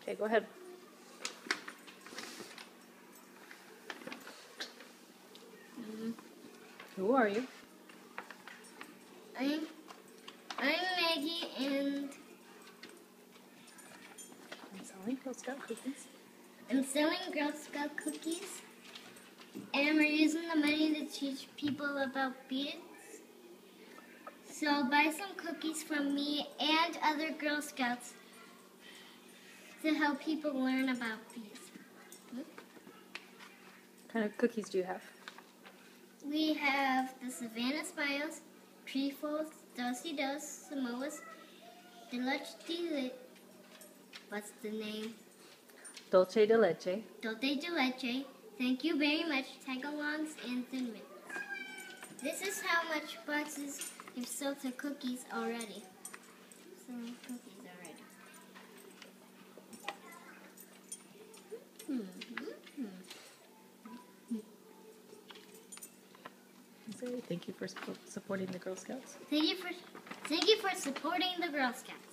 Okay, go ahead. Who are you? I'm Maggie, and I'm selling Girl Scout cookies. I'm selling Girl Scout cookies, and we're using the money to teach people about beads. So buy some cookies from me and other Girl Scouts to help people learn about beads. What kind of cookies do you have? We have the Savannah Smiles, Trefoils, Dosey Dos, Samoas, Deluxe Delight. What's the name? Dolce de leche. Dulce de Leche. Thank you very much, Tagalongs and Thin Mints. This is how much boxes you've sold to cookies already. Selling cookies already. Say thank you for supporting the Girl Scouts. Thank you for supporting the Girl Scouts.